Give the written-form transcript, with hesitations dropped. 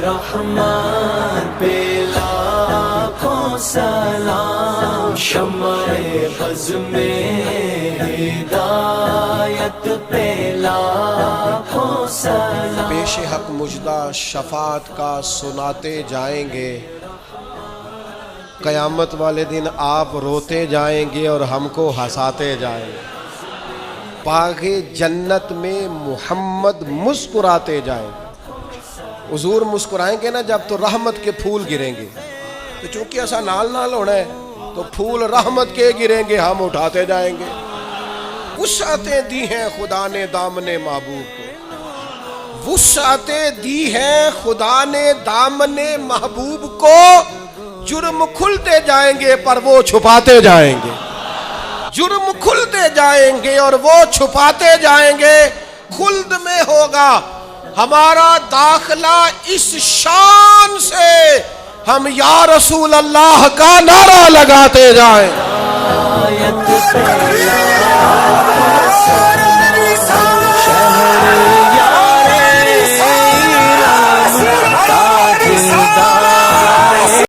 رحمان پہ لاکھوں سلام، شمع بز میں ہدایت پہ لاکھوں سلام، پیش حق مجدہ شفاعت کا سناتے جائیں گے، قیامت والے دن آپ روتے جائیں گے اور ہم کو ہنساتے جائیں گے، باغ جنت میں محمد مسکراتے جائیں گے۔ حضور مسکرائیں گے نا جب تو رحمت کے پھول گریں گے، تو چونکہ ایسا نال نال ہونا ہے تو پھول رحمت کے گریں گے، ہم اٹھاتے جائیں گے۔ وسعتیں دی ہیں خدا نے دامن محبوب کو، وسعتیں دی ہیں خدا نے دامن محبوب کو، جرم کھلتے جائیں گے پر وہ چھپاتے جائیں گے، جرم کھلتے جائیں گے اور وہ چھپاتے جائیں گے۔ خلد میں ہوگا ہمارا داخلہ اس شان سے، ہم یا رسول اللہ کا نعرہ لگاتے جائیں۔